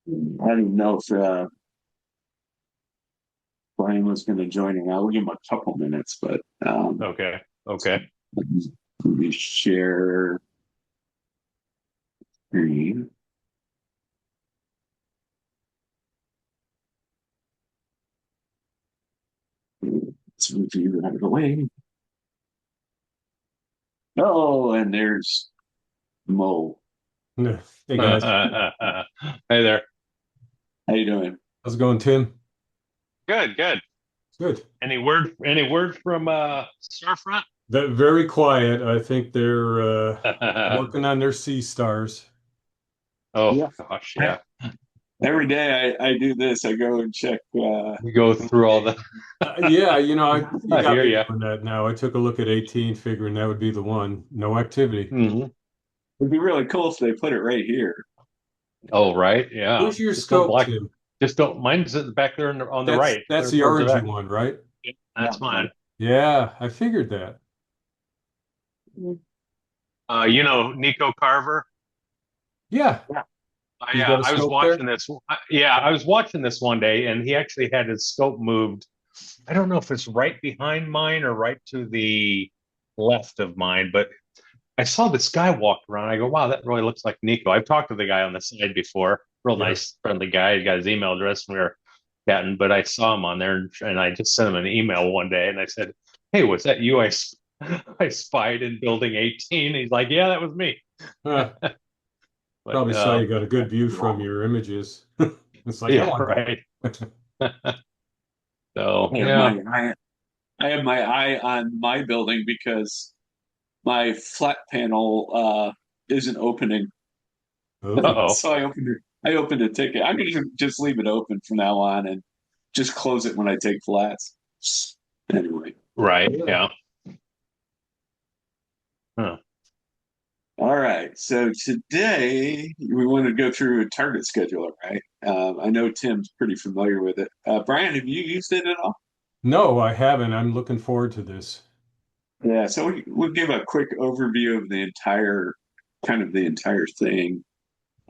I didn't know if Brian was going to join in. I'll give him a couple minutes, but Okay. Okay. let me share screen. Let's review that away. Oh, and there's Mo. Hey guys, Hey there. How you doing? how's it going, Tim? Good, good. Good. Any word from Starfront? Very quiet. I think they're working on their sea stars. Oh Yeah. gosh, yeah. Every day I do this. I go and check. You go through all the Yeah, you I got hear me you. doing that now. I took a look at 18, figuring that would be the one. No activity. It'd be really cool if they put it right here. Oh, right. Yeah. Where's your Just don't scope, black Tim? just don't mine's at the back there on the That's right, that's clear the towards the orangey back. one, right? Yep, Yeah. that's mine. Yeah, I figured that. Nico Carver. Yeah, Yeah. he's got a I was scope watching there. this. Yeah, I was watching this one day, and he actually had his scope moved. I don't know if it's right behind mine or right to the left of mine, but I saw this guy walk around. I go, wow, that really looks like Nico. I've talked to the guy on the side before. Real Yeah. nice, friendly guy. He got his email address and we were chatting, but I saw him on there and I just sent him an email one day and I said, hey, was that you? I spied in building 18. He's like, yeah, that was me. Huh, But probably saw you got a good view from your images. It's like, I yeah, want right. that. So I have yeah. I have my eye on my building because my flat panel isn't opening. Oh, Uh-oh. So I opened a ticket. I'm gonna just leave it open from now on and just close it when I take flats. Anyway. Right. yeah. Yeah. Huh. All right. So today we want to go through a target scheduler, right? I know Tim's pretty familiar with it. Brian, have you used it at all? No, I haven't. I'm looking forward to this. Yeah. So we'll give a quick overview of the entire thing.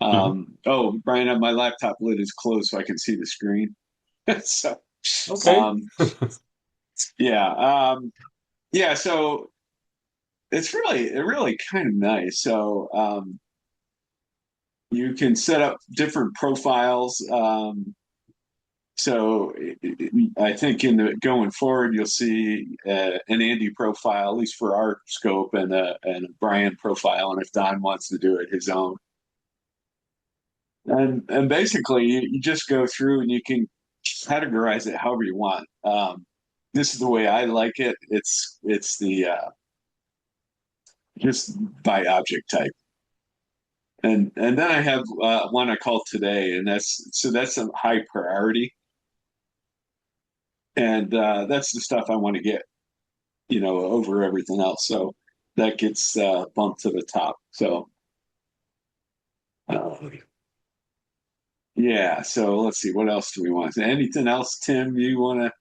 Mhm. Oh, Brian, my laptop lid is closed so I can see the screen. So, Okay. um, yeah, yeah. So it's really kind of nice. So you can set up different profiles. So I think in the going forward, you'll see an Andy profile, at least for our scope, and a Brian profile, and if Don wants to do it, his own. And basically, you just go through and you can categorize it however you want. This is the way I like it. It's the just by object type, and then I have one I call today, and that's a high priority, and that's the stuff I want to get, over everything else. So that gets bumped to the top. So uh, yeah. So let's see. What else do we want? Anything else, Tim? You want to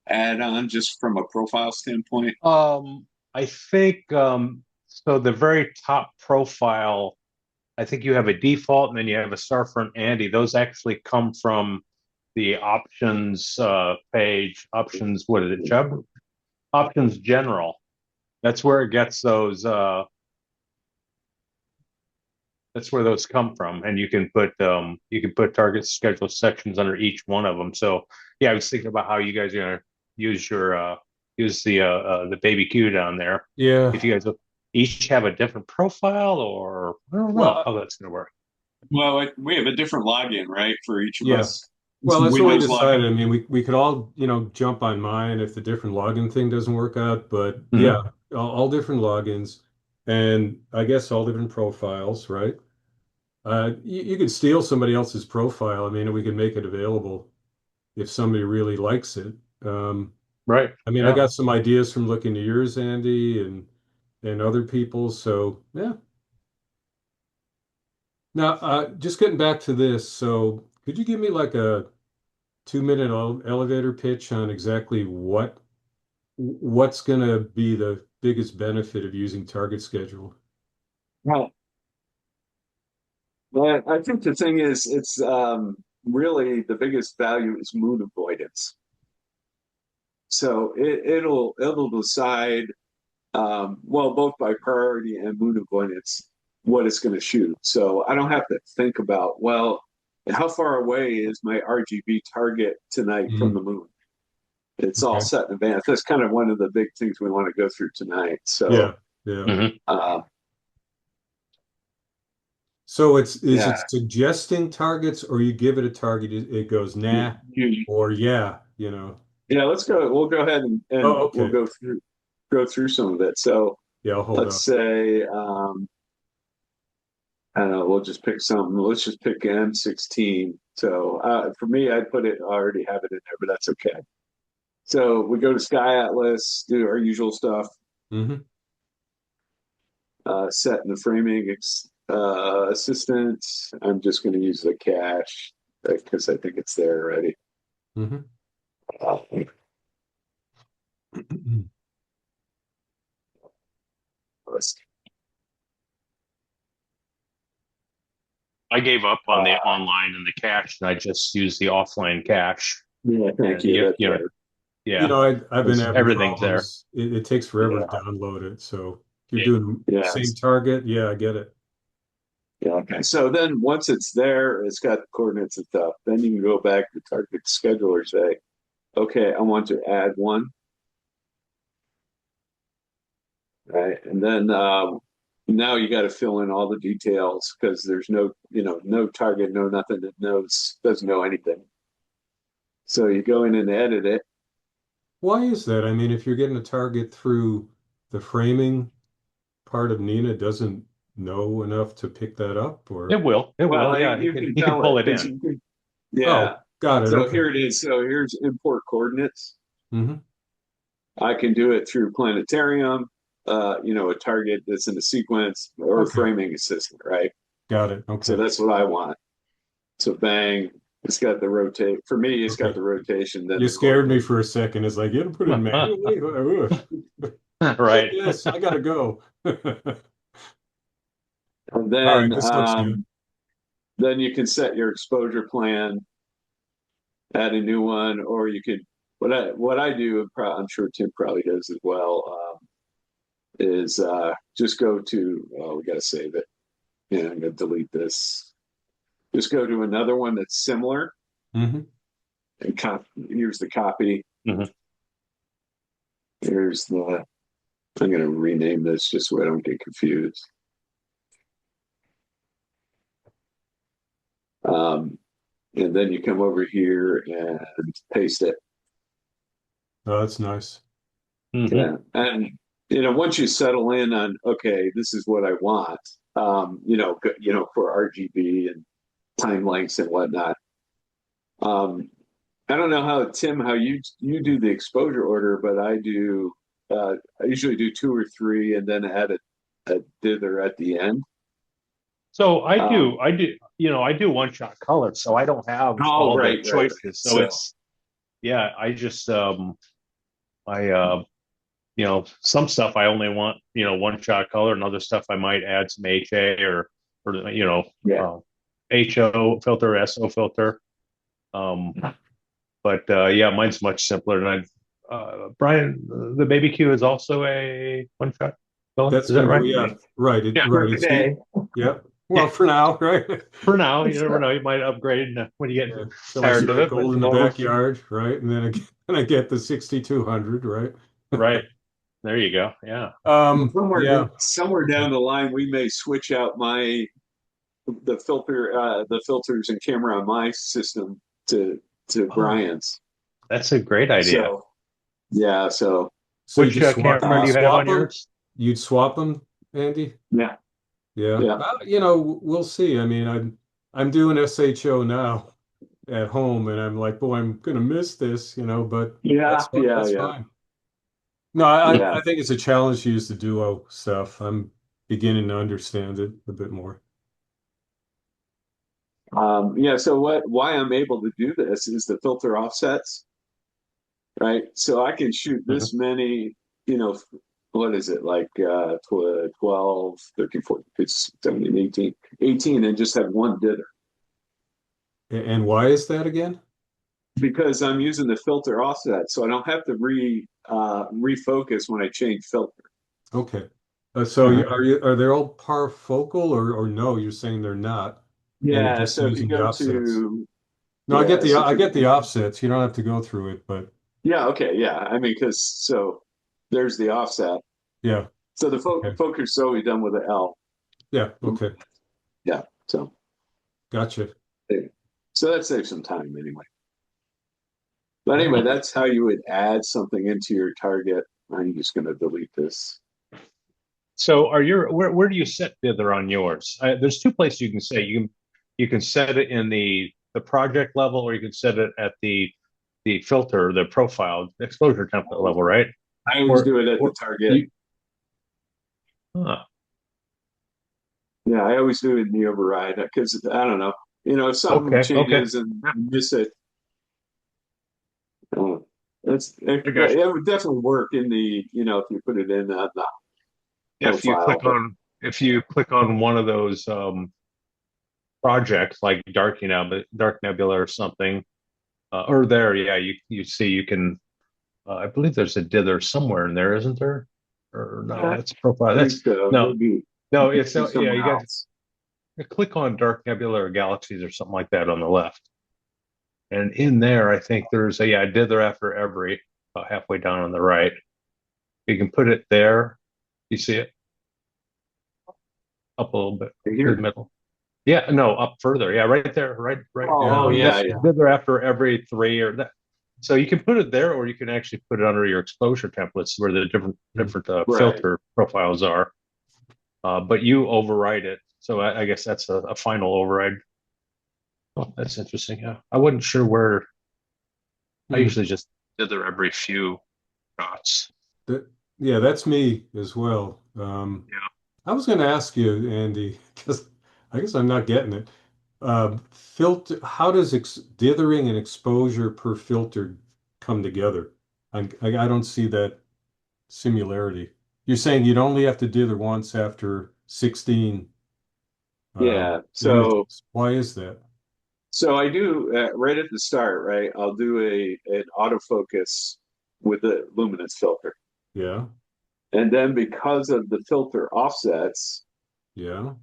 add on just from a profile standpoint? Um, I think so the very top profile, I think you have a default and then you have a Starfront Andy. Those actually come from the options page, options, what is it, Chubb? Options general. That's where it gets those that's where those come from. And you can put target schedule sections under each one of them. So yeah, I was thinking about how you guys are gonna use your use the baby Q down there. Yeah. If you guys each have a different profile or I don't know Well, how that's gonna work. Well, we have a different login, right, for each of yeah. us. It's Well, a that's what we Windows decided. login. I mean, we could all, jump on mine if the different login thing doesn't work out, but yeah, Mhm. all different logins and I guess all different profiles, right? You could steal somebody else's profile. I mean, we could make it available if somebody really likes it. Um, Right. I mean, I Yeah. got some ideas from looking to yours, Andy, and other people. So yeah. Now, just getting back to this. So could you give me like a 2 minute elevator pitch on exactly what's going to be the biggest benefit of using Target Schedule? Well, I think the thing is, it's really the biggest value is moon avoidance. So it'll decide, well, both by priority and moon avoidance, what it's going to shoot. So I don't have to think about, well, how far away is my RGB target tonight from Mm, the moon? It's all okay. set in advance. That's kind of one of the big things we want to go through tonight. Yeah, So, yeah. Mhm. uh, So is it yeah, suggesting targets, or you give it a target, it goes nah, you, or yeah, you know? yeah. Let's go. We'll go ahead and Oh, we'll okay. go through some of it. So Yeah, I'll hold let's up. say we'll just pick something. Let's just pick M16. So for me, I'd put it. I already have it in there, but that's okay. So we go to Sky Atlas, do our usual stuff, Hmm. set in the framing assistant. I'm just going to use the cache because I think it's there already. Hmm. Uh, I gave up on the online and the cache, and I just use the offline cache. yeah, thank And you. That's better. You yeah, know, I've been because having everything's there. problems. It takes forever to Yeah, download it. So if you're Yeah. doing the yeah, same target, yeah, I get it. yeah. Okay. So then once it's there, it's got the coordinates and stuff. Then you can go back to target scheduler, say, okay, I want to add one, right? And then now you got to fill in all the details because there's no, no target, no nothing that knows, doesn't know anything. So you go in and edit it. Why is that? I mean, if you're getting a target through the framing part of Nina doesn't know enough to pick that up, It or will. It will. Well, Yeah, you can he can tell it pull it because in. you can, yeah. oh, got it. So Okay. here it is. So here's import coordinates. Hmm. I can do it through Planetarium, a target that's in the sequence or Okay. framing assistant, right? Got it. So Okay. that's what I want. So bang, it's got the rotate. For me, it's got Okay. the rotation, then You the scared me coordinate. for a second. It's like, you had to put it manually? Ugh. Right. Yes, I gotta go. All And right, this looks good. then you can set your exposure plan, add a new one, or you could what I do, and I'm sure Tim probably does as well, is just go to we got to save it. Yeah, I'm gonna delete this. Just go to another one that's similar Hmm. and here's the copy. Mhm. Here's the. I'm gonna rename this just so I don't get confused. Um, and then you come over here and paste it. Oh, that's nice. Mhm. Yeah, and once you settle in on okay, this is what I want. For RGB and time lengths and whatnot. Um, I don't know how Tim, how you do the exposure order, but I do. I usually do two or three, and then add a dither at the end. So Um, I do one shot color, so I don't have oh, all the right. choices. So So it's yeah, I just I some stuff I only want, one shot color, and other stuff I might add some HA or yeah, HO filter, SO filter. Um, but yeah, mine's much simpler. And Brian, the baby Q is also a one shot color. That's Is that gonna go, right? yeah, right. Yeah. Right. okay. Yep. Yeah. Well, for now, right? For now, you never know. You might upgrade when you get Yeah. Till I tired of strike it. But gold in the backyard, right? And then I get the 6200, right? right there, you go. Yeah. Yeah. Somewhere Okay. down the line, we may switch out the filters and camera on my system to Oh, Brian's. that's a great idea. So yeah, so So you Which just camera do you have swap on them? yours? You'd swap them, Andy? yeah, Yeah. yeah, We'll see. I mean, I'm doing SHO now at home, and I'm like, boy, I'm gonna miss this, but yeah, yeah, that's yeah, fine. No, yeah. I think it's a challenge to use the duo stuff. I'm beginning to understand it a bit more. Yeah. So why I'm able to do this is the filter offsets, right? So I can shoot Mhm. this many, you know, what is it, like 12, 13, 14, 15, 17, 18, 18, and just have one dither. And why is that again? Because I'm using the filter offset, so I don't have to refocus when I change filter. Okay. So are they all parfocal or no? You're saying they're not, and you're Yeah, just so if you using the go offsets. to No, yeah, so if I you get the offsets. You don't have to go through it, but yeah, okay, yeah. I mean, because so there's the offset. yeah. So the Okay. focus is always done with an L. Yeah. Okay. Yeah, so Gotcha. so that saves some time anyway. But anyway, Oh. that's how you would add something into your target. I'm just going to delete this. So are your where do you set dither on yours? There's two places you can say you can set it in the project level, or you can set it at the filter, the profile, exposure template level, right? I always Or do it at the or target. you huh, Yeah, I always do it in the override because I don't know. If something okay, okay. changes and Yeah, you miss it, uh, I got you. it would definitely work in if you put it in the If you profile. click But on if you click on one of those projects like Dark Nebula or something, or there, yeah, you see you can. I believe there's a dither somewhere in there, isn't there? Or no, I that's profile. think That's so. no, Maybe no. It's yeah. somewhere You got else. to click on Dark Nebula or Galaxies or something like that on the left, and in there, I think there's a yeah dither after every about halfway down on the right. You can put it there. You see it up a little bit to the Here. middle. Yeah, no, up further. Yeah, right there, right. Yeah. Oh, yeah, That's yeah, dither after every three or that. So you can put it there, or you can actually put it under your exposure templates where the Mm. different right. filter profiles are. But you override it. So I guess that's a final override. Oh, that's interesting. Yeah, I wasn't sure where. I Mm. usually just dither every few shots. That, yeah, that's me as well. Yeah. I was going to ask you, Andy, because I guess I'm not getting it. Filter, how does dithering and exposure per filter come together? I don't see that similarity. You're saying you'd only have to dither once after 16 Yeah. images. Why is that? So I do right at the start, right? I'll do an autofocus with the luminance filter. Yeah, And then because of the filter offsets, yeah.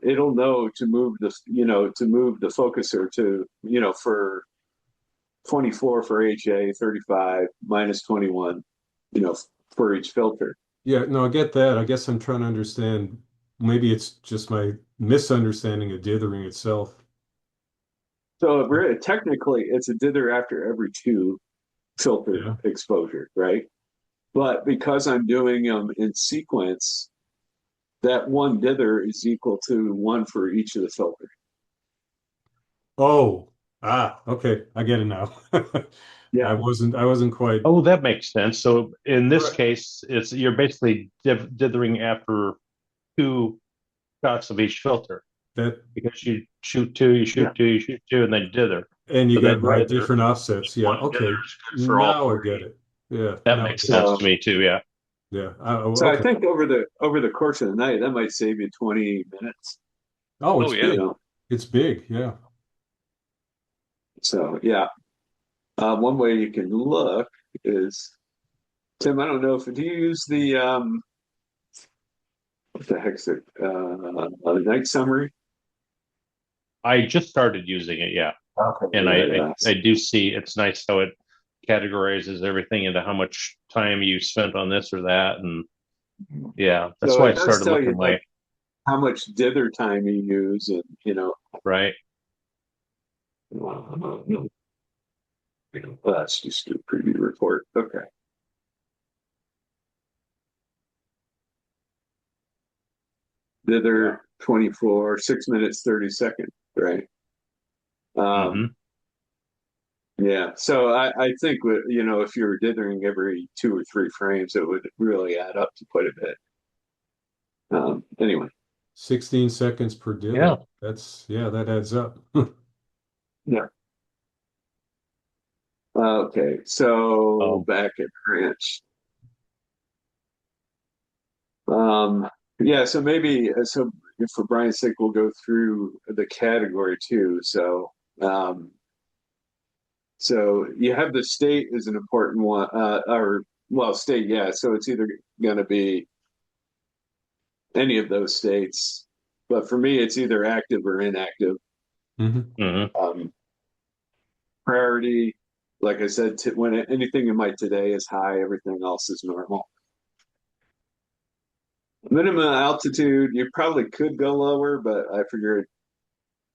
it'll know to move the focuser to, for 24 for HA, 35, minus 21, for each filter. Yeah, no, I get that. I guess I'm trying to understand. Maybe it's just my misunderstanding of dithering itself. So really, technically, it's a dither after every two filter Yeah. exposure, right? But because I'm doing them in sequence, that one dither is equal to one for each of the filters. Oh, okay. I get it now. Yeah. I wasn't quite Oh, that makes sense. So in this right. case, it's you're basically dithering after two shots of each filter That, because you shoot two, you Yeah. shoot two, you shoot two, and then dither. and you So got that right dither, different offsets. Yeah. one dither Okay. is good for all Now I get three. it. Yeah. That Now I makes get it. sense to So me too. Yeah. Yeah. so I Okay. think over the course of the night, that might save you 20 minutes. Oh, Oh it's yeah. You big. know. It's big. Yeah. So yeah. One way you can look is Tim. I don't know if do you use the what the heck's it night summary? I just started using it. Yeah, Okay. and Yeah, I yeah. I do see it's nice how it categorizes everything into how much time you spent on this or that, and yeah, that's So why it I does started tell you looking like like how much dither time you use, and right. let's just do a preview report. Okay. Yeah. Dither 24, 6 minutes, 30 seconds, right? Um, Hmm. yeah. So I think if you were dithering every 2 or 3 frames, it would really add up to quite a bit. Anyway. 16 seconds per dither. Yeah. That adds up. Yeah. Okay. So Um, back at branch. Yeah, so maybe so for Brian's sake, we'll go through the category too. So you have the state is an important one, or well, state, yeah. So it's either going to be any of those states, but for me, it's either active or inactive. Hmm. Hmm. Um, Priority, like I said, when anything in my today is high, everything else is normal. Minimum altitude, you probably could go lower, but I figured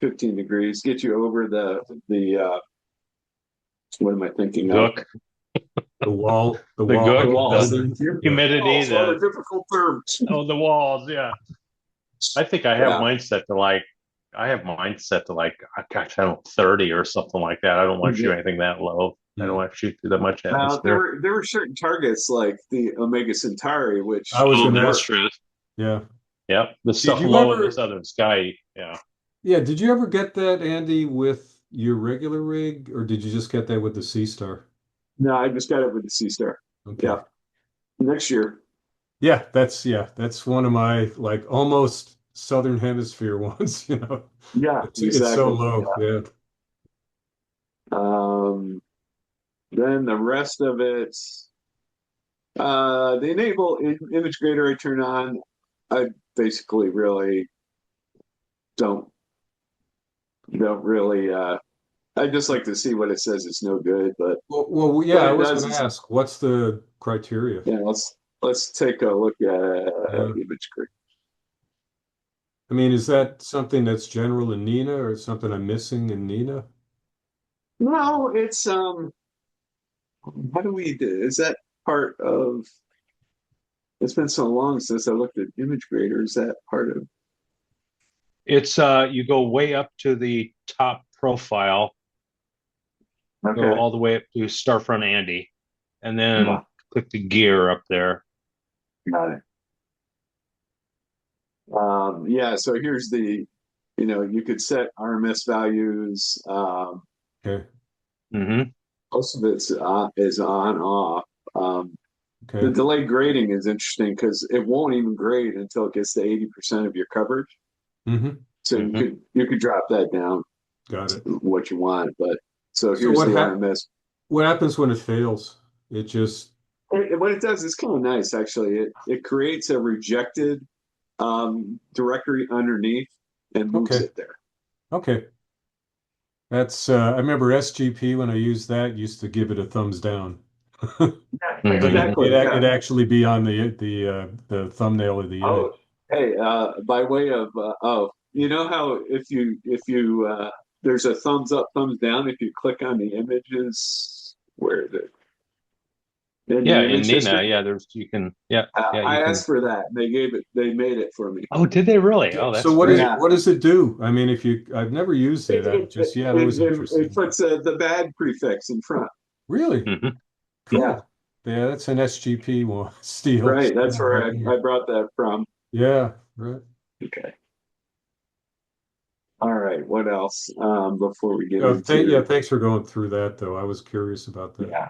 15 degrees get you over the what am I thinking of? Gook, The the wall The gook, walls. the Thank you. yeah. humidity, Walls. What a the difficult term. the walls. Yeah, I think I have Yeah. mine set to like I have mine set to like gosh, I don't know, 30 or something like that. I don't want to shoot anything that low. I don't Mm. want to shoot through that much There atmosphere. were certain targets like the Omega Centauri, I which was Oh, going would to that's work. ask. true. Yeah. Yep, the Did stuff you low in the ever, southern sky. Yeah. yeah, did you ever get that, Andy, with your regular rig, or did you just get that with the Sea Star? No, I just got it with the Sea Star. Okay. Yeah, next year. Yeah, that's one of my like almost Southern Hemisphere ones, you know. Yeah, It's so exactly. low. Yeah. Yeah. Then the rest of it, the enable image grader I turn on. I basically really don't don't really. I just like to see what it says. It's no good, but Well, yeah, what I it was does going to is, ask, what's the criteria? yeah. Let's take a look at Yeah. image grader. I mean, is that something that's general in Nina or something I'm missing in Nina? No, it's how do we do? Is that part of? It's been so long since I looked at image grader. Is that part of? It's you go way up to the top profile, go Okay, all the way up to Starfront Andy, and yeah, then click the gear up there. got it. Yeah, so here's you could set RMS values. Okay. Most of it's is on off. Um, the Okay. delayed grading is interesting because it won't even grade until it gets to 80% of your coverage. Hmm. So Hmm. you could drop that down Got to it. what you want. But so So here's the RMS. what happens when it fails? It just What it does is kind of nice, actually. It creates a rejected directory underneath and moves okay. it there. Okay. That's I remember SGP when I used that used to give it a thumbs down. Yeah, So Hmm. exactly. it Yeah. actually be on the thumbnail of the image. Oh, hey, by way of you know how if you there's a thumbs up, thumbs down if you click on the images where is it in Yeah, the in image Nina, history? yeah, there's you can yeah, you I can. asked for that. And they made it for me. Oh, did they really? So, Oh, so that's great. Yeah, what does it do? I mean, if you I've never used it. I just yeah, that was it interesting. puts the bad prefix in front. Really? Hmm. Yeah, Cool. Yeah, that's an SGP one. Steel. right. That's Steel where right I there. brought that from. Yeah, right. Okay. All right. What else? Before we get Yeah, into thanks for going through that though. I was curious about that. yeah.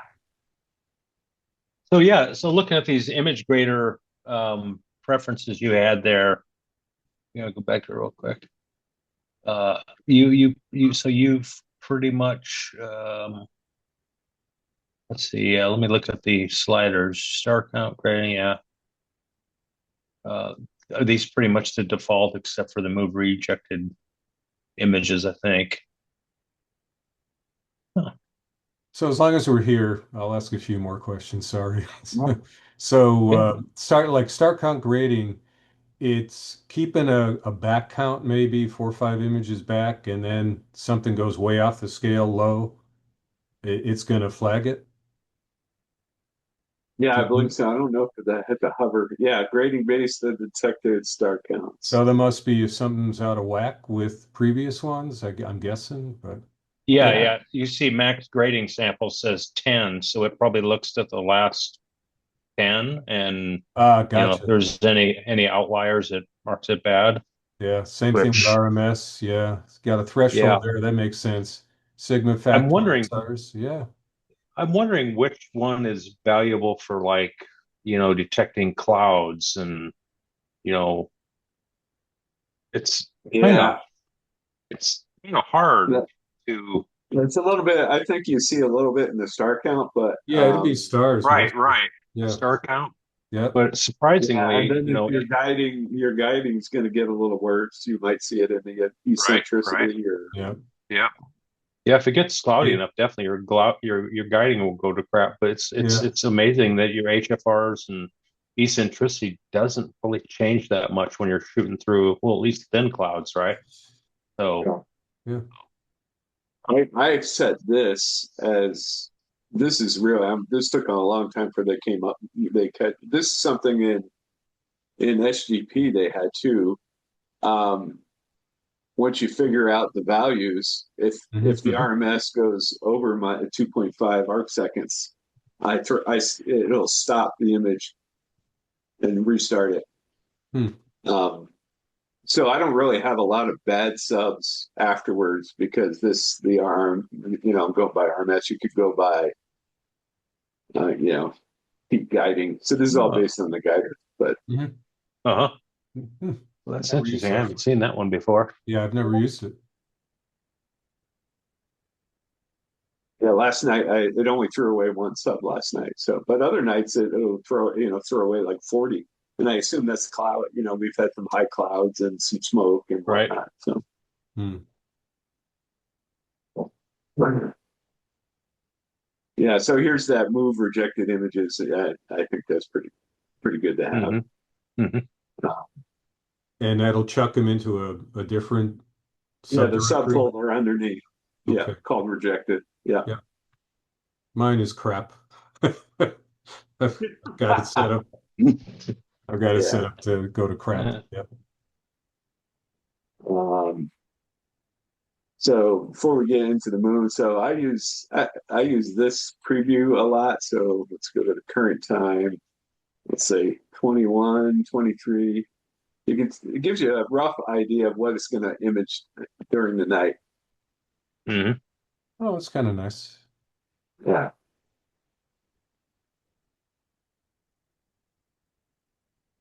So yeah, so looking at these image grader preferences you had there, go back to it real quick. So you've pretty much let's see. Let me look at the sliders. Star count grading. Yeah. Are these pretty much the default except for the move rejected images, I think. Huh. So as long as we're here, I'll ask a few more questions. Sorry. So Yeah. start count grading, it's keeping a back count maybe 4 or 5 images back, and then something goes way off the scale low. It's gonna flag it. Yeah, Do I believe you- so. I don't know if that had to hover. Yeah, grading based the detected star So counts. there must be if something's out of whack with previous ones. I'm guessing, but Yeah, Yeah, yeah. You see max grading sample says 10, so it probably looks at the last 10 and if gotcha. there's any outliers, it marks it bad, Yeah, same thing with which RMS. Yeah, it's got a threshold yeah. there. That makes sense. Sigma I'm factor wondering outsiders. Yeah. I'm wondering which one is valuable for like, detecting clouds and you know, it's kind of Yeah, hard that, to. it's a little bit. I think you see a little bit in the star count, but Yeah, it'd be stars Right, mostly. right. Yeah. Star count. Yep. But yeah, and surprisingly, then if your guiding is going to get a little worse. You might see it in the right, right. eccentricity or Yeah. Yeah. Yeah, if it gets cloudy Yeah. enough, definitely your guiding will go to crap. But Yeah. it's amazing that your HFRs and eccentricity doesn't really change that much when you're shooting through, well, at least thin clouds, right? So, yeah. Yeah. I set this as this is real. This took a long time for they came up. They cut this is something in SGP they had too. Um, Once you figure out the values, if the Hmm. RMS goes over my 2.5 arc seconds, it'll stop the image and restart it. Hmm. Um, so I don't really have a lot of bad subs afterwards because the arm, go by RMS. You could go by, peak guiding. So this is all based on the guider, but Hmm. uh-huh. Hmm. Well, that's Never used interesting. I that. haven't seen that one before. Yeah, I've never used it. yeah, last night it only threw away one sub last night. So, but other nights it'll throw away like 40. And I assume that's cloud. We've had some high clouds and some smoke and Right. whatnot. So, Hmm. yeah. So here's that move rejected images. I think that's pretty good to have. Hmm. Hmm. And that'll chuck them into a different Yeah, the subdirectory. subfolder underneath. Yeah, Okay. called rejected. Yeah. Yeah. Mine is crap. I've got it set up. I've got it set Yeah. up to go to crap. Yep. Um, so before we get into the moon, so I use this preview a lot. So let's go to the current time. Let's say 21, 23. It gives you a rough idea of what it's going to image during the night. Hmm. Oh, it's kind of nice. Yeah.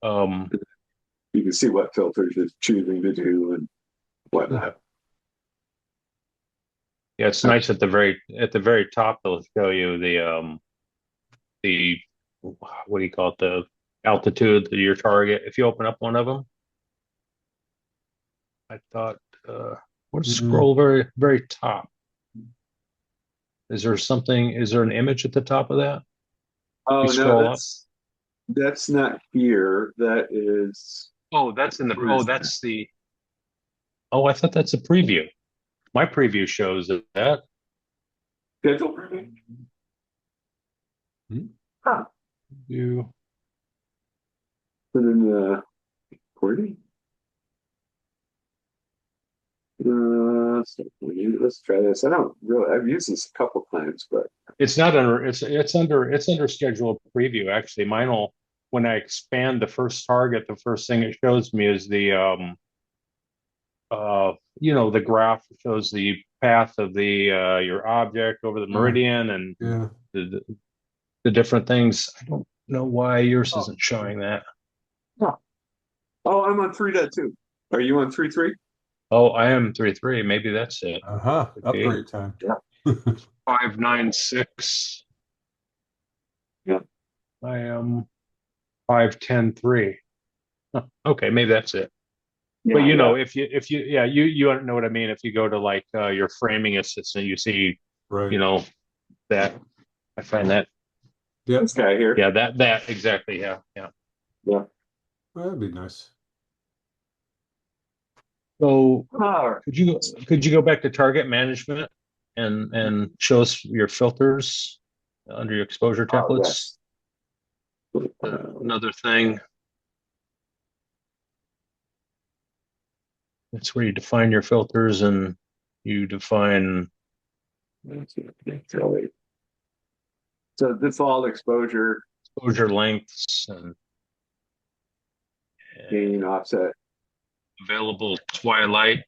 Um, You can see what filters it's choosing to do and whatnot. yeah, it's nice at the very top. They'll show you the what do you call it? The altitude that your target. If you open up one of them, I thought, what Mm, scroll very very top? Is there something? Is there an image at the top of that? You Oh no, scroll up. that's not here. That is Oh, that's in the. where Oh, is that? that's the. Oh, I thought that's a preview. My preview shows that. Schedule preview? mm. Huh. You. Put in the recording. Let's try this. I don't really. I've used this a couple times, but It's not under. It's under scheduled preview. Actually, mine will. When I expand the first target, the first thing it shows me is the graph shows the path of the your object over the Oh, meridian and yeah. the different things. I don't know why yours oh, isn't showing that. huh. Oh, I'm on 3.2. Are you on 3.3? Oh, I am 3.3. Maybe that's it. Uh-huh. Okay. Upgrade time. Yeah. 5.96. Yeah. I am 5.10.3. Huh, okay, maybe that's it. But Yeah. Yeah. if you you know what I mean. If you go to like your framing assistant, you see, Right. you know, that I find that Yep. This guy here. yeah, that exactly. Yeah, yeah. Yeah. Well, that'd be nice. So Oh, could you go back to target management and show us your filters under your exposure oh templates? yes. Another thing, that's where you define your filters and you define So default exposure, exposure lengths and gain, offset. available twilight.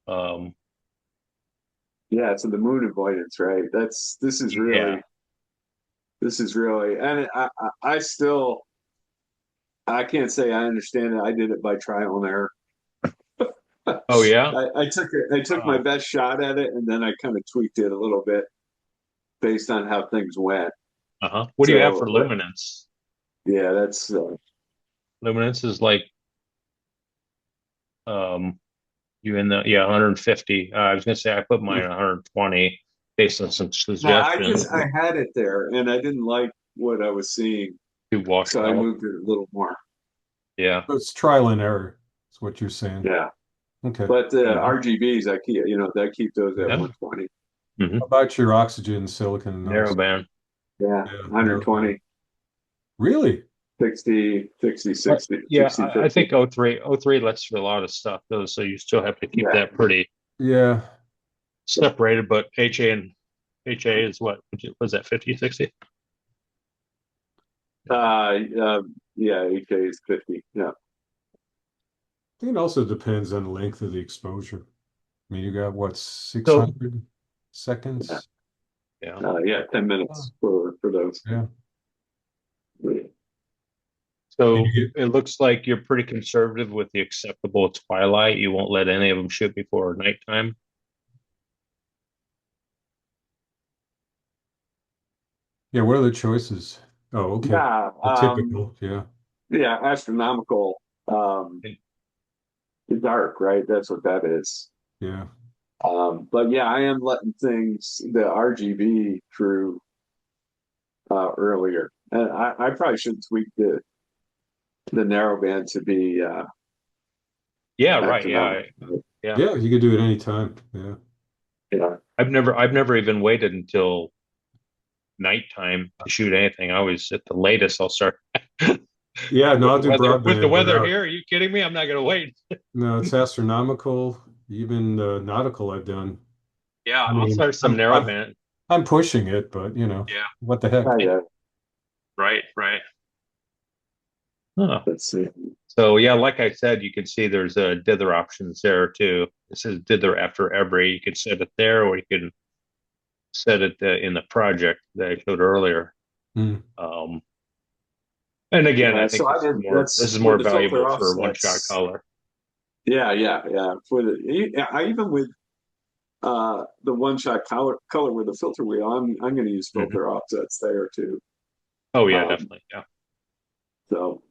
Um, Yeah, so the moon avoidance, right? This is yeah. really, and I still I can't say I understand it. I did it by trial and error. Oh yeah. I took my Oh, best shot at it, and then I kind of tweaked it a little bit based on how things went. uh-huh. What do you have So, for but luminance? yeah, that's Luminance is like you in the, yeah, 150. I was gonna say I put mine at 120 based on some no. suggestions. I had it there, and I didn't like what I was seeing, Too washed so I out. moved it a little more. Yeah. So it's trial and error, is what you're saying. Yeah, Okay. but the Hmm. RGBs, I keep those at Yeah. 120. Hmm. How about your oxygen, silicon, and those? Narrowband. Yeah, Yeah, narrowband. 120, Really? 60, 60, But 60, yeah, 60, I 50. think O3 lets for a lot of stuff though, so you still have to keep Yeah. that pretty Yeah. separated. But HA is what was that 50, 60? Uh, uh, yeah, HA is 50. Yeah. I think it also depends on the length of the exposure. I mean, you got what, So 600 Yeah. seconds? yeah. Yeah, 10 Oh, minutes for those. yeah. And So you get, it looks like you're pretty conservative with the acceptable twilight. You won't let any of them shoot before nighttime. yeah, what are the choices? Oh, okay. Yeah. The typical, yeah. Yeah, astronomical, dark, right? That's what that is. Yeah. But yeah, I am letting things, the RGB through earlier. And I probably should tweak the narrowband to be Yeah, right. Yeah, astronomical. yeah. Yeah, you could do it anytime. Yeah. Yeah. I've never even waited until nighttime to shoot anything. I always at the latest I'll start Yeah, no, I'll do with the broadband weather without. here. Are you kidding me? I'm not gonna wait. No, it's astronomical, even nautical I've done. Yeah, I I'll mean, start some narrowband. I'm pushing it, but Yeah, what the heck? Oh, yeah. right, right. Huh. Let's see. So yeah, like I said, you can see there's dither options there too. It says dither after every. You could set it there, or you can set it in the project that I showed earlier. Hmm. Um, and again, Yeah, I so think I this is did more that's this is with more the filter valuable for one shot offsets. color. Yeah, yeah, yeah. For I even with the one shot color with the filter wheel, I'm going to use Hmm. filter offsets there too. Oh yeah, Um, definitely. Yeah. so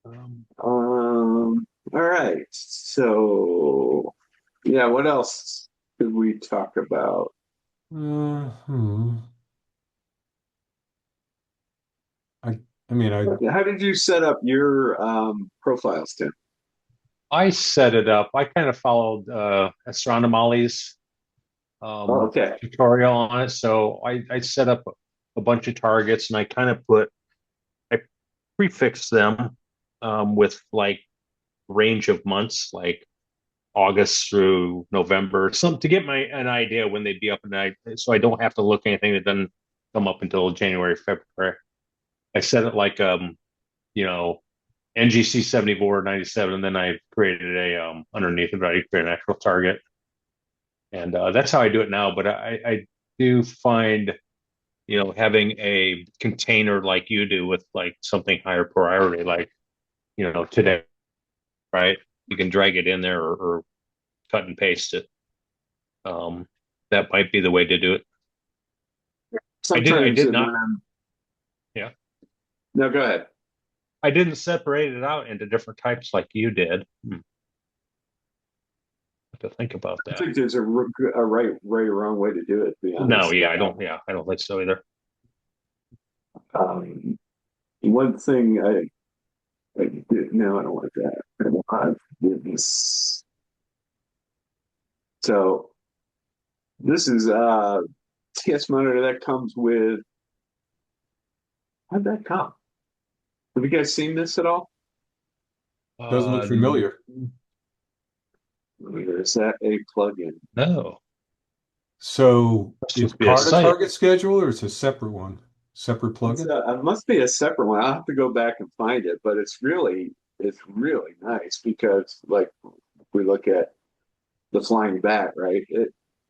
Um, all right. So yeah, what else could we talk about? Hmm. I, I mean, How did you set up your profiles, Tim? I set it up. I kind of followed Astronomali's Oh, okay. tutorial on it. So I set up a bunch of targets and I prefixed them with like range of months, like August through November, some to get an idea when they'd be up, and so I don't have to look anything that doesn't come up until January, February. I set it like you know, NGC 7497, and then I created a underneath it, I create an actual target, and that's how I do it now. But I do find having a container like you do with like something higher priority, like today, right? You can drag it in there or cut and paste it. Um, that might be the way to do it. I Sometimes did when not. I'm Yeah, no, go ahead. I didn't separate it out into different types like you did. Have to think about I that. think there's a right or wrong way to do it. To be No, honest, yeah, I don't. Yeah, I don't think so either. um, one thing I did, no, I don't want that. I want this. So this is TS monitor that comes with. How'd that come? Have you guys seen this at all? doesn't look Uh, familiar. Or is that a plugin? no, So must it's just be a part of site. Target Schedule or it's a separate one? Separate It's plugin? it must be a separate one. I'll have to go back and find it, but it's really nice because like we look at the flying bat, right?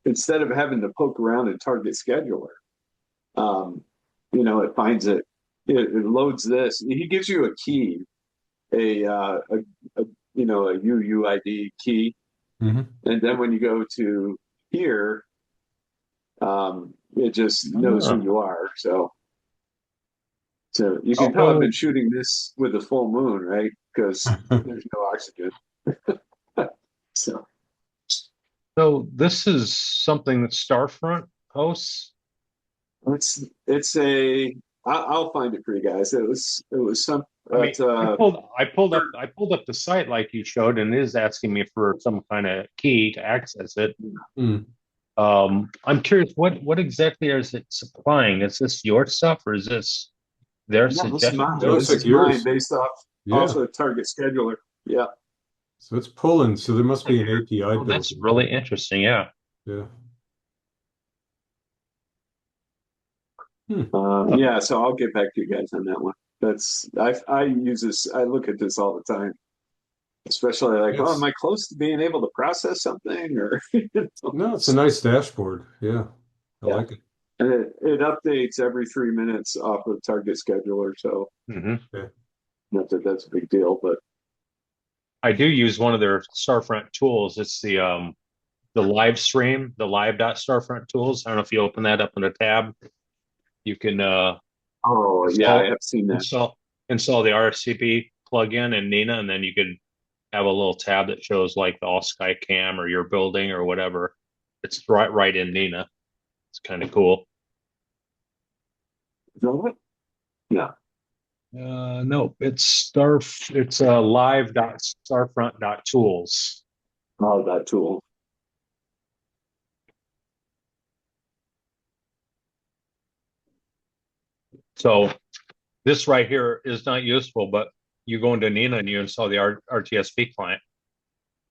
Instead of having to poke around in Target Scheduler, um, it finds it it loads this. He gives you a key, a a UUID key, Hmm. and then when you go to here, it just knows who Ah. you are. So you can tell I've been Oh, shooting this with the full moon, right? Because there's no oxygen. So so this is something that Starfront hosts. it's a. I'll find it for you guys. It was some. I mean, It's I pulled up the site like you showed, and it is asking me for some kind of key to access it. Mm. I'm curious, what exactly is it supplying? Is this your stuff or is this their no, this is mine. suggestions That or looks This like is mine yours. based off Yeah. of Target Scheduler. Yeah. So it's pulling. So there must be an API oh, built that's into really it. interesting. Yeah. Yeah. Hmm. Yeah, so I'll get back to you guys on that one. I use this. I look at this all the time, especially like, oh, am It's I close to being able to process something or no, it's a nice dashboard. Yeah. I yeah. like it. And it updates every 3 minutes off of Target Scheduler, so Hmm. Yeah. not that that's a big deal, but I do use one of their Starfront tools. It's the live stream, the live.starfront tools. I don't know if you open that up in a tab, you can oh yeah, I install have seen that. install install the RSCP plugin in Nina, and then you could have a little tab that shows like the all sky cam or your building or whatever. It's right in Nina. It's kind of cool. Is that what? Yeah. No, it's live.starfront.tools. Oh, that tool. So this right here is not useful, but you go into Nina and you install the RTSP client,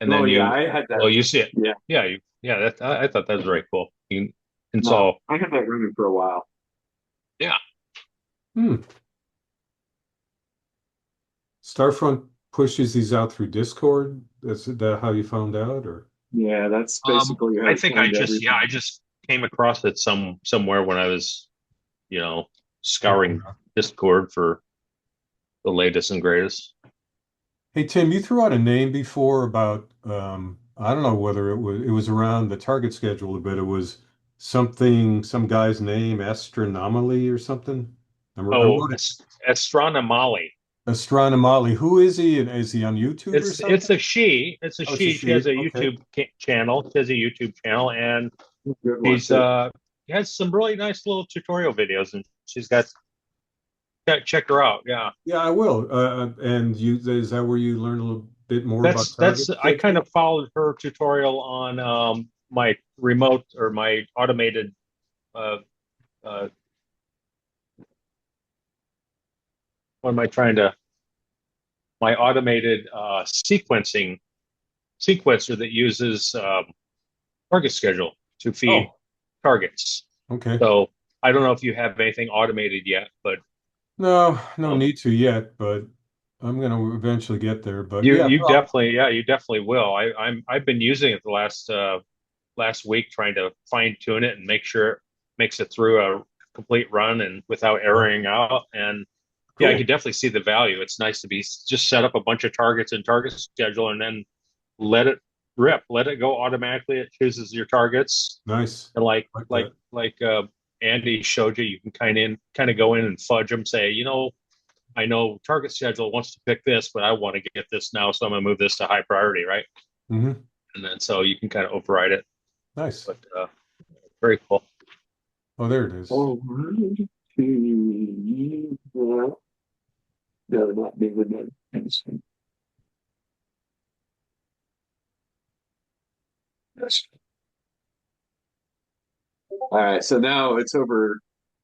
and Oh then yeah, I had that. you see it. Yeah. Yeah, I thought that was very cool. You can No, install. I had that running for a while. Yeah. Hmm. Starfront pushes these out through Discord. Is that how you found out, or? Yeah, that's basically how I you think find everything. I just came across it somewhere when I was, you know, scouring Discord for the latest and greatest. Hey Tim, you threw out a name before about I don't know whether it was around the target schedule, but it was something some guy's name, Astronomally or something. I Oh, wrote it. Astronomali. Astronomally. Who is he? And is he on YouTube or It's something? a she. It's a Oh, it's a she. She has she. a Okay. YouTube channel. She has a YouTube channel, and Good one she's too. has some really nice little tutorial videos, and she's got check her out. Yeah, Yeah, I will. And is that where you learn a little bit more about that's target I kind scheduling? of followed her tutorial on my remote or my automated uh, uh, what am I trying to my automated sequencer that uses target schedule to feed Oh, targets. okay. So I don't know if you have anything automated yet, but No, no um, need to yet, but I'm gonna eventually get there. But yeah, you definitely will. I've been using it the last week trying to fine tune it and make sure it makes it through a complete run and without erroring out. And yeah, I cool. could definitely see the value. It's nice to be just set up a bunch of targets in target schedule and then let it rip, let it go automatically. It chooses your targets, Nice. and Like that. Andy showed you, you can kind of go in and fudge them. Say, I know target schedule wants to pick this, but I want to get this now, so I'm going to move this to high priority, right? Hmm. And then so you can kind of override it. Nice. But very cool. Oh, there it is. Oh, no, not being with that. Yes. All right, so now it's over.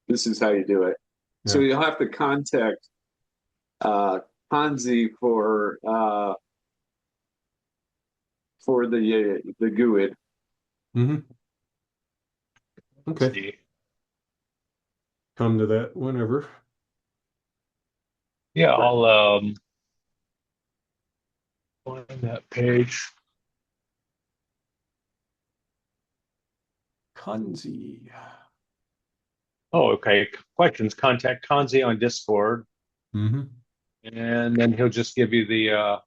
This is how you do it. So Yeah. you'll have to contact uh, Hanzi for the GUID. Hmm. Let's Okay. see. Come to that whenever. Yeah, Right. I'll find that page. Kanzi. Oh, okay. Questions, contact Kanzi on Discord, Mm-hmm. and then he'll just give you the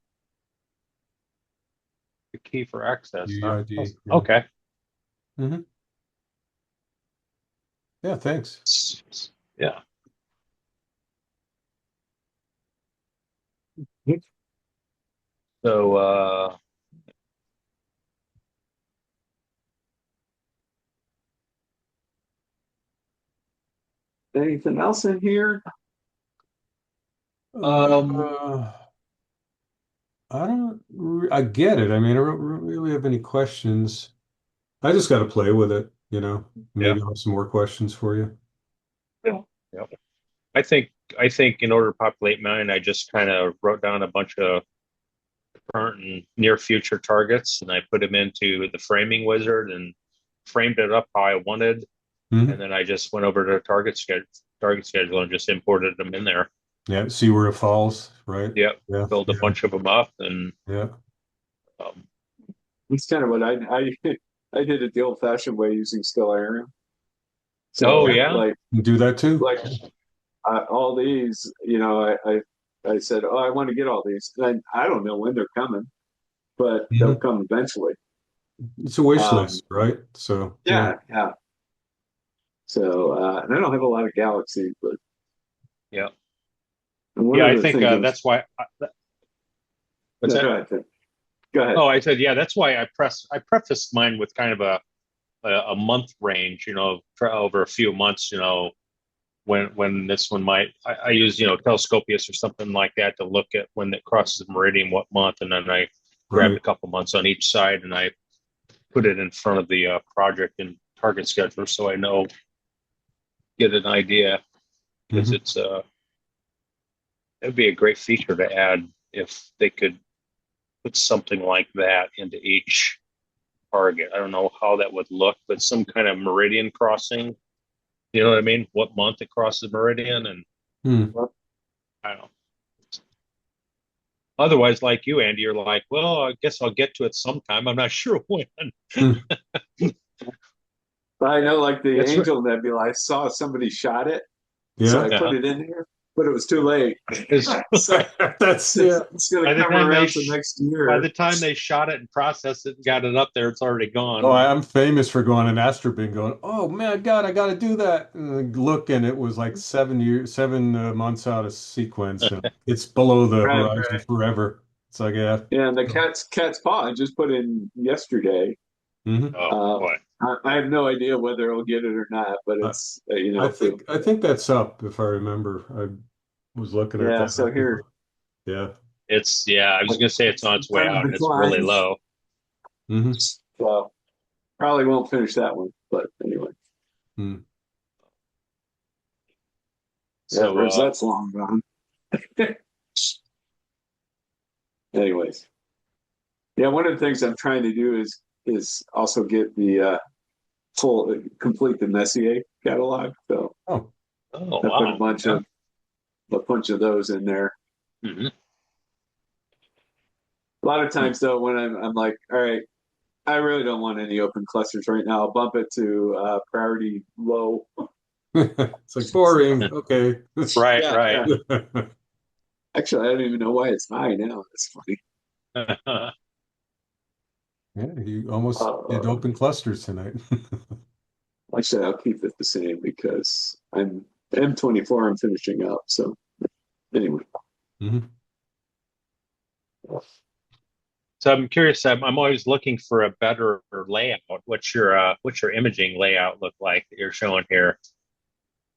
key for access, huh? UID. Yeah. Okay. Mm-hmm. Yeah, thanks. Yeah. So, Anything else in here? um, Uh, I get it. I mean, I don't really have any questions. I just got to play with it, you know. yeah. Maybe I'll have some more questions for you. Yeah. Yeah. I think I think in order to populate mine, I just kind of wrote down a bunch of current and near future targets, and I put them into the framing wizard and framed it up how I wanted, and Hmm. then I just went over to target schedule and just imported them in there. Yeah, see where it falls, right? Yep, Yeah, filled a yeah, bunch of them up, and yeah. um, It's kind of what I I did it the old-fashioned way using stellarium. oh So yeah, Do that too. like all these, I said, oh, I want to get all these, and I don't know when they're coming, but they'll Hmm. come eventually. It's a wish Um, list, right? So, yeah. yeah, yeah. So and I don't have a lot of galaxies, but yeah, one yeah. of I the think things I'm that's why. What's no, go that? ahead. Go ahead. Oh, I said yeah. That's why I prefaced mine with kind of a month range, for over a few months, when this one might I use Telescopius or something like that to look at when it crosses the meridian what month, and then I grabbed Right. a couple months on each side and I put it in front of the project and target scheduler so I know get an idea because Hmm. it'd be a great feature to add if they could put something like that into each target. I don't know how that would look, but some kind of meridian crossing. You know what I mean? What month it crosses meridian, and Hmm. I don't know. Otherwise, like you, Andy, you're like, well, I guess I'll get to it sometime. I'm not sure when. Hmm. But I know, like the That's right. Angel Nebula, I saw somebody shot it, so Yeah. I put Yeah. it in here, but it was too late. Is So That's, it's, yeah. it's going by to the come time they around to sh- next by year. the time they shot it and processed it and got it up there, it's already Oh, gone. I'm famous for going on Astrobin going, oh man, God, I got to do that. And I look, and it was like 7 years, 7 months out of sequence. And it's below the Right, horizon right. forever. It's like, yeah. Yeah, and the cat's paw I just put in yesterday. Hmm. Oh Uh, boy. I have no idea whether it'll get it or not, but I, it's I for think I think that's up if I remember. I was looking at yeah. that. So here, Yeah. It's yeah. I was gonna say it's on its way on out the and it's really decline. low. Hmm. So probably won't finish that one, but anyway, Hmm. yeah, So Rosette's long gone. Anyways, yeah, one of the things I'm trying to do is also get the full complete the Messier catalog. So Oh. oh I put wow. Yeah. a bunch of those in there. Hmm. A lot of times though, when I'm like, all right, I really don't want any open clusters right now. I'll bump it to priority low. It's like boring. Okay. Right. Yeah, Right. yeah. Actually, I don't even know why it's high now. That's funny. Yeah, you almost did Uh, open clusters tonight. Actually, I'll keep it the same because I'm M24. I'm finishing up. So anyway, Hmm. So I'm curious. I'm always looking for a better layout. What's your imaging layout look like that you're showing here?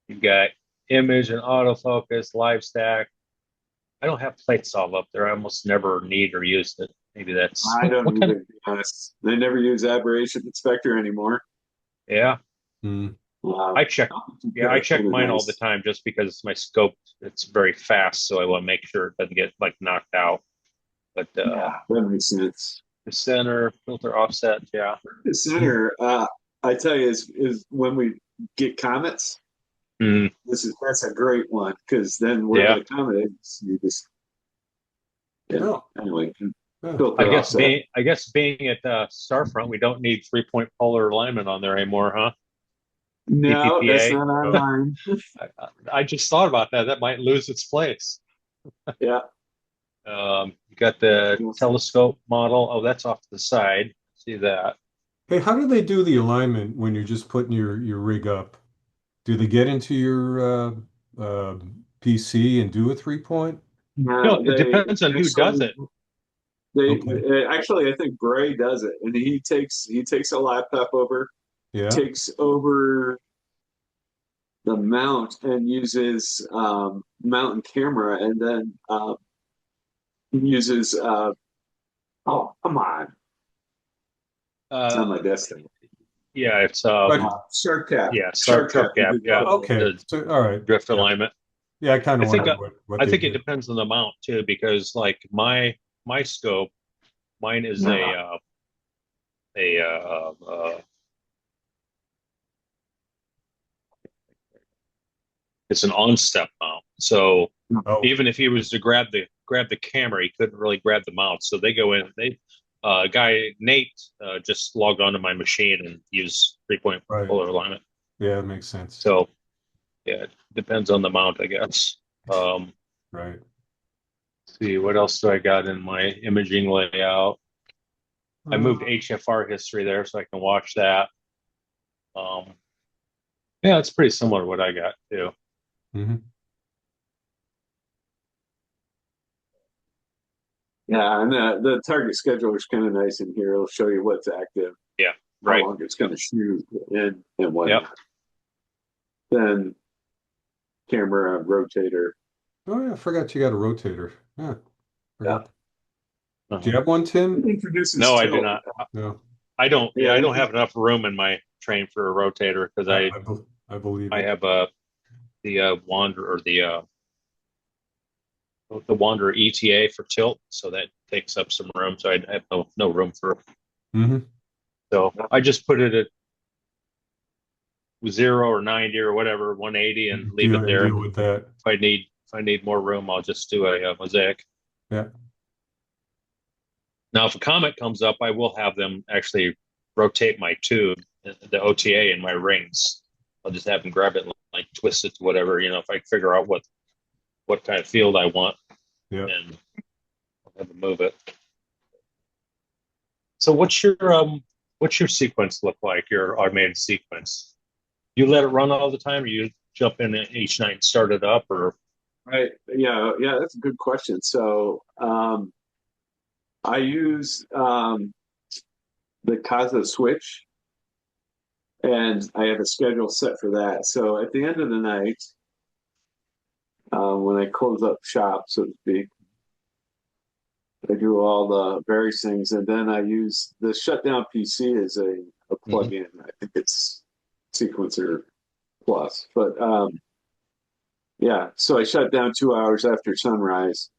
You've got image and autofocus, live stack. I don't have plate solve up there. I almost never need or use it. Maybe that's I don't what kind either, of to be honest. They never use aberration inspector anymore. yeah. Mm. I check yeah, I That's check kind of mine all the nice. time just because my scope it's very fast, so I want to make sure it doesn't get like knocked out. But Yeah, that makes sense. the center, filter offset, yeah. The center, I tell you, is when we get comets. Mm, That's a great one because then where yeah. the comet is, you just yeah. Oh, Anyway, yeah. filter offset. I guess being at Starfront, we don't need 3-point polar alignment on there anymore, huh? No, that's PPPA. not Oh, online. I just thought about that. That might lose its place. Yeah. You got the Yes. telescope model. Oh, that's off to the side. See that? Hey, how do they do the alignment when you're just putting your rig up? Do they get into your PC and do a 3 point? No, it They depends on who does actually it. Okay. actually I think Bray does it, and he takes a laptop over, Yeah. takes over the mount, and uses mount and camera, and then uses oh, come on, it's on Uh, my desktop. yeah, it's But Shark Cap. yeah, Shark Cap sharp to cap. do Yeah, okay. the So all right. drift Yeah. alignment. Yeah, I kind I of think wondered what I they think it did. depends on the mount too, because like my scope, mine is Yeah. a it's an on-step mount. So Oh, even if he was to grab the camera, he couldn't really grab the mount. So they go in. They guy Nate just logged onto my machine and used 3 point right. polar alignment. Yeah, it makes sense. So yeah, it depends on the mount, I guess. Right. See what else do I got in my imaging layout? I moved Uh, HFR history there so I can watch that. Um, yeah, it's pretty similar to what I got too. mhm. Yeah, and the target scheduler is kind of nice in here. It'll show you what's active, Yeah, how right. long it's going to shoot, and Yep. whatnot. Then camera rotator. Oh yeah, I forgot you got a rotator. Yeah, Yeah, forgot. Do you Uh-huh. have one, it Tim? introduces No, I do tilt. not. No. I don't. Yeah, Yeah, I don't have enough room in my train for a rotator because I believe I it. have the Wander or the Wanderer ETA for tilt, so that takes up some room. So I have no room for. Hmm. So I just put it at 0 or 90 or whatever, 180, and leave it And there. deal And with that. if I need more room, I'll just do a mosaic. Yeah. Now, if a comet comes up, I will have them actually rotate my tube, the OTA in my rings. I'll just have them grab it and like twist it to whatever, if I figure out what kind of field I want, Yeah. and I'll have them move it. So what's your sequence look like, your automated sequence? You let it run all the time, or you jump in each night and start it up, or Right. Yeah, that's a good question. So I use the Casa switch, and I have a schedule set for that. So at the end of the night, when I close up shop, so to speak, I do all the various things, and then I use the shutdown PC as a Mhm. plug-in. I think it's Sequencer Plus, but yeah. So I shut down 2 hours after sunrise,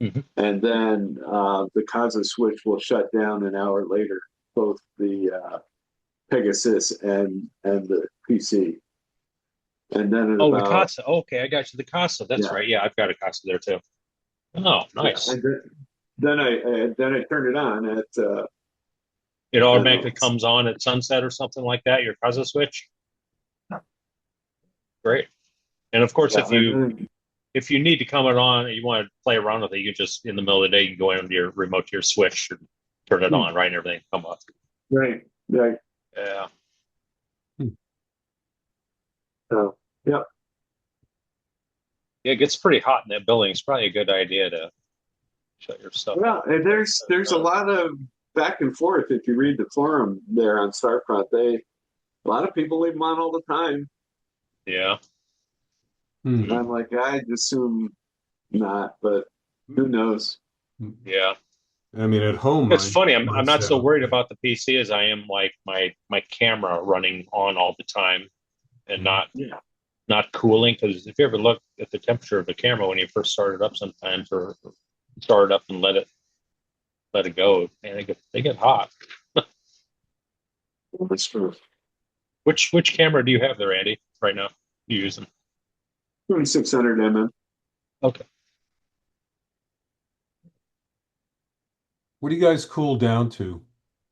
Mhm. and then the Casa switch will shut down an hour later, both the Pegasus and the PC. And then at Oh, the about Casa. Okay, I got you. The Casa. That's yeah, right. Yeah, I've got a Casa there too. Oh, yeah, nice. and then I turn it on at It I don't automatically know. comes on at sunset or something like that. Your Casa switch. Great. And of course, Yeah, if and you then, if you need to come it on and you want to play around with it, you just in the middle of the day you can go into your remote to your switch and turn it on, right, and everything come up. right, right. Yeah. Hmm. So yeah, Yeah, it gets pretty hot in that building. It's probably a good idea to shut your stuff well, off. and there's a lot of back and forth. If you read the forum there on Starfront, a lot of people leave them on all the time. Yeah. Hmm. I'm like, I'd assume not, but who knows? Yeah. I mean, at home, It's funny. I'm mine's not set so up. worried about the PC as I am like my camera running on all the time and Mhm. not cooling. Because if you ever look at the temperature of the camera when you first start it up, sometimes or start it up and let it go, and they get hot. That's true. Which camera do you have there, Andy? Right now, you using? 2600 mm. Okay. What do you guys cool down to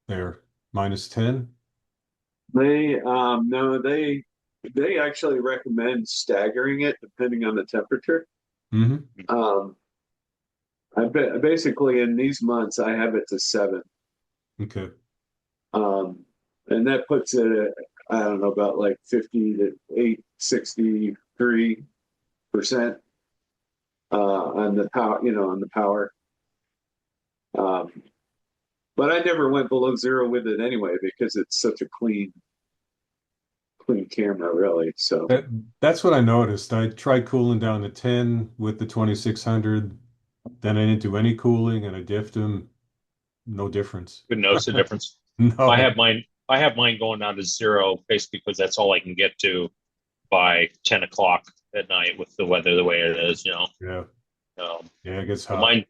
there? -10? They no, They actually recommend staggering it depending on the temperature. Hmm. Um, basically in these months I have it to 7. Okay. And that puts it at, I don't know, about like 50 to 63% on the power, on the power. Um, but I never went below 0 with it anyway because it's such a clean camera, really. So That's what I noticed. I tried cooling down to 10 with the 2600. Then I didn't do any cooling and I diffed them. No difference. Couldn't notice the difference. I No. have mine. I have mine going down to 0, basically because that's all I can get to by 10 o'clock at night with the weather the way it is. Yeah. Um, Yeah, it gets but hot.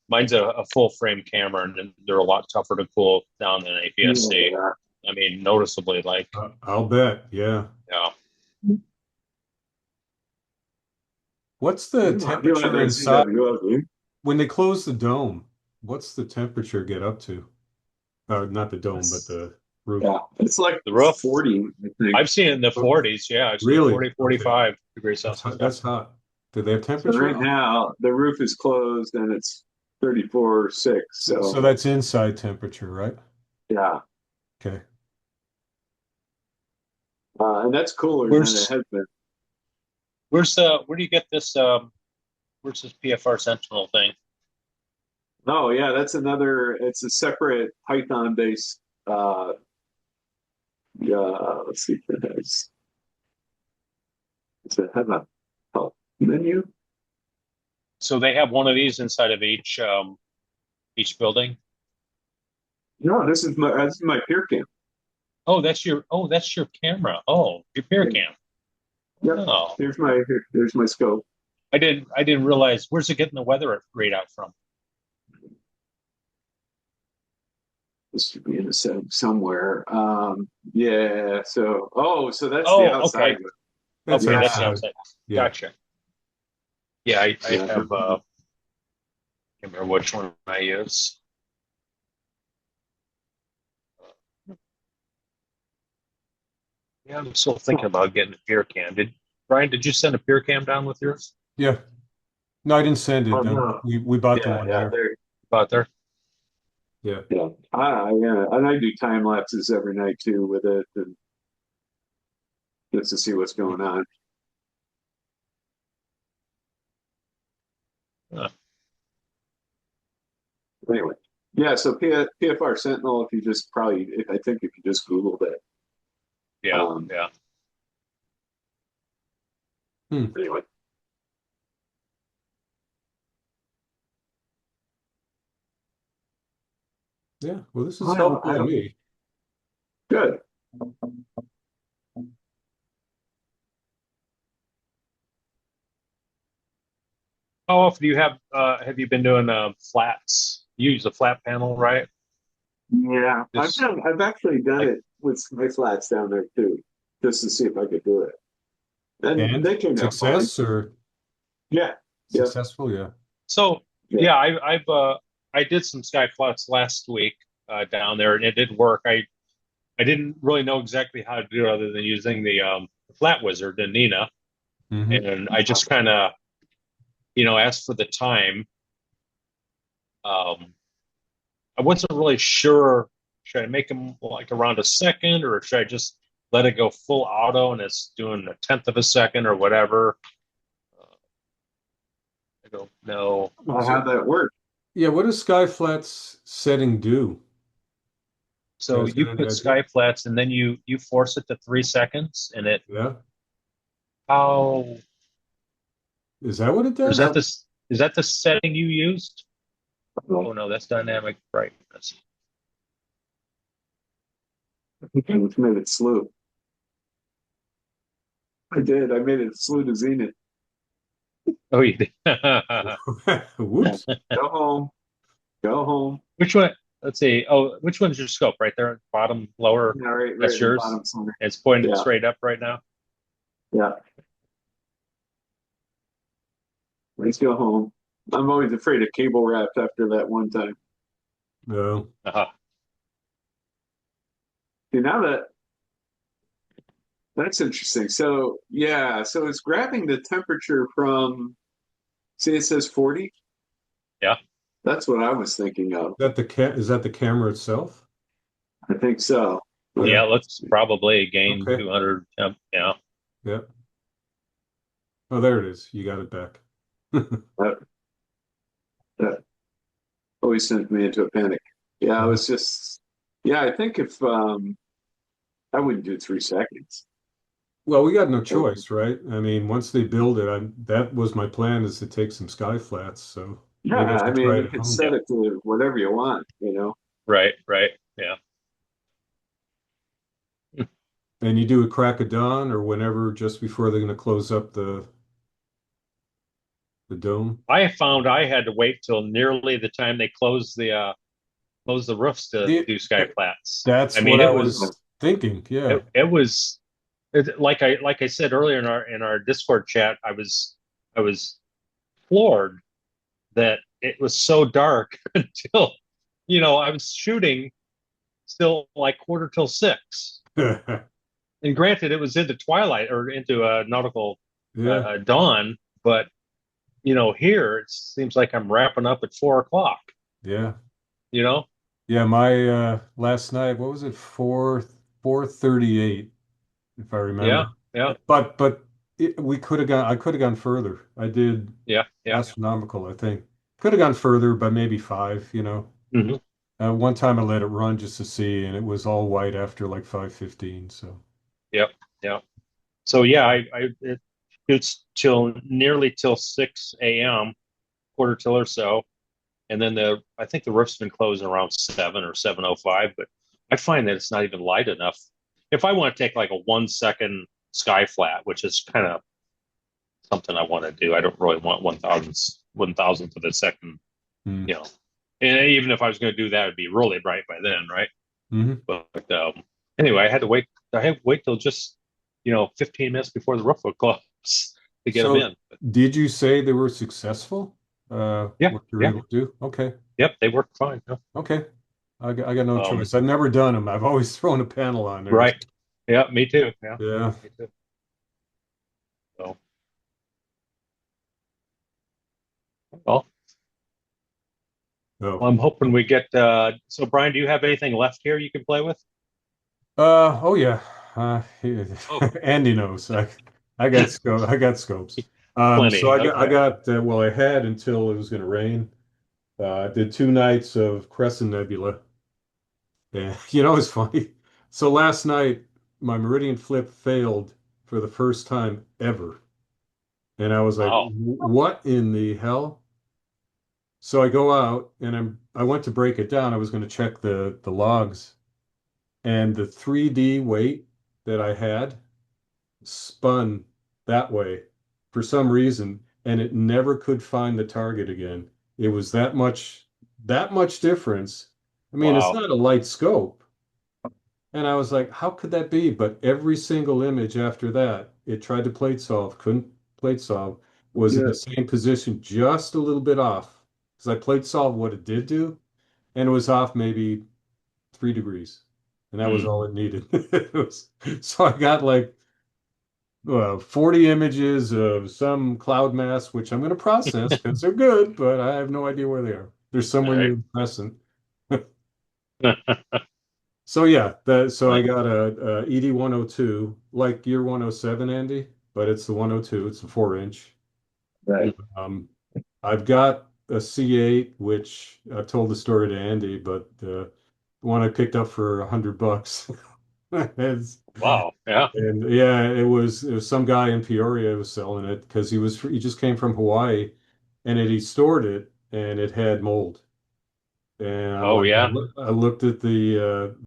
mine's a full frame camera, and they're a lot tougher to cool down than APS-C. yeah, I mean, noticeably, like, I'll bet. Yeah. yeah. What's the you have temperature that inside CWO, when they close the dome? What's the temperature get up to? Not the dome, but the roof. yeah, it's like The roof, 40, I think. I've seen it in the Oh, 40s. Yeah, I've seen really? 40, Okay. 45 degrees Celsius. Yeah. That's hot. Do they have So temperature right on? now the roof is closed and it's 34.6. So So that's inside temperature, right? yeah, Okay. and that's cooler than it Where's has been. where do you get this where's this PFR Sentinel thing? Oh yeah, that's another. It's a separate Python based. Yeah, let's see if it has. Does it have a help menu? So they have one of these inside of each building. No, this is my peer cam. That's your camera. Oh, your peer Yeah. cam. Yep. Oh, There's my scope. I didn't realize. Where's it getting the weather readout from? This should be in the setting somewhere. Yeah. So that's the Oh, outside. okay. That's Okay, that's the outside. outside. Yeah. Gotcha. Yeah, I Yeah. have can't remember which one I use. Yeah, I'm still thinking about getting a peer cam. Brian, did you send a peer cam down with yours? Yeah. No, I didn't send Oh it. No, no. we bought the Yeah, one yeah. here. There. About there? Yeah. Yeah. Yeah. And I do time lapses every night too with it, and just to see what's going on. Huh. Anyway, yeah. So PFR Sentinel, if you just I think if you just Googled it. Yeah, Um, yeah. Hmm. anyway, Yeah. Well, this is well, I helpful to don't. me. Good. How often do you have you been doing flats? You use a flat panel, right? Yeah, This I've actually done like it with my flats down there too, just to see if I could do it, and And they turned out fine. success or Yeah, yeah, successful? Yeah. so yeah. yeah, I did some sky flats last week down there and it did work. I didn't really know exactly how to do it other than using the flat wizard and Nina. Hmm. And I just kind of, asked for the time. Um, I wasn't really sure. Should I make them like around a second, or should I just let it go full auto and it's doing a tenth of a second or whatever? Uh, I don't know. Well, So how'd that work? yeah, what does Sky Flat's setting do? You So guys got you any put idea? sky flats and then you force it to 3 seconds, and it Yeah. how Is that what it is does? that this is that the setting you used? Oh Well, no, that's dynamic brightness. I think I just made it slew. I did. I made it slew to zenith. Oh, you did. Yeah. Whoops. Go home. Go home. Which one? Let's see. Oh, which one's your scope? Right there, bottom, lower. Yeah, right That's in the yours. bottom center. It's pointed Yeah, straight up right now. yeah. Let's go home. I'm always afraid of cable wrapped after that one time. No. Uh-huh. See, now that That's interesting. So yeah, so it's grabbing the temperature from, see, it says 40. Yeah. That's what I was thinking of. Is that the camera itself? I think so. Yeah. Yeah, let's probably gain Okay. 200 temp. Yeah. Yeah. Oh, there it is. You got it back. That, that always sent me into a panic. Yeah, I was just, yeah, I think if I wouldn't do 3 seconds. Well, we got no Oh, choice, right? I mean, once they build it, that was my plan is to take some sky flats. So yeah, maybe I I should mean, try it you at could home. set Yeah. it to whatever you want, you know. Right. Right. Yeah. And you do a crack of dawn or whenever, just before they're going to close up the dome. I found I had to wait till nearly the time they close the roofs to The, do sky flats. I that's what mean, I it was was thinking. Yeah. it was like I said earlier in our Discord chat, I was floored that it was so dark until I was shooting still like quarter till six. And granted, it was into twilight or into nautical Yeah. dawn, but here it seems like I'm wrapping up at 4 o'clock. Yeah. You know? Yeah. My last night, what was it? 4:38, if I Yeah, remember. yeah, But we could have gone. I could have gone further. I did yeah, yeah. astronomical, I think. Could have gone further by maybe five, Hmm. One time I let it run just to see, and it was all white after like 5:15. So Yep, yeah. So yeah, it's till nearly till 6 a.m., quarter till or so, and then I think the roof's been closing around 7 or 7:05. But I find that it's not even light enough. If I want to take like a 1 second sky flat, which is kind of something I want to do, I don't really want 1,000th of a second, mm. you know. And even if I was going to do that, it'd be really bright by then, right? hmm But anyway, I had to wait. I had to wait till just 15 minutes before the roof would close to get them So in. But did you say they were successful? yeah, What you were yeah, able to do? Okay, yep, they worked fine. Yeah. okay. I got no Um, choice. I've never done them. I've always thrown a panel on there. right. Yeah, me too. Yeah, Yeah. me too. So, well, Oh. I'm hoping we get. So, Brian, do you have anything left here you can play with? Oh yeah. Oh, Andy knows. I got scopes. So plenty. I Okay. got well, I had until it was going to rain. I did 2 nights of Crescent Nebula. Yeah, it's funny. So last night my Meridian flip failed for the first time ever, and I was like, Wow. "What in the hell?" So I go out and I went to break it down. I was going to check the logs, and the 3D weight that I had spun that way for some reason, and it never could find the target again. It was that much difference. I mean, it's Wow. not a light scope. And I was like, how could that be? But every single image after that, it tried to plate solve, couldn't plate solve, was in yeah. the same position, just a little bit off. Because I plate solved what it did do, and it was off maybe 3 degrees. And that was Hmm. all it needed. So I got like 40 images of some cloud mass, which I'm going to process because they're good, but I have no idea where they are. They're All somewhere near right. the crescent. So yeah, so I got a ED 102, like your 107, Andy, but it's the 102. It's the 4 inch. Right. Um, I've got a C8, which I've told the story to Andy, but the one I picked up for $100. It's, Wow. Yeah. and yeah, it was some guy in Peoria who was selling it because he just came from Hawaii, and he stored it and it had mold. And I'm Oh, like, yeah. I looked at the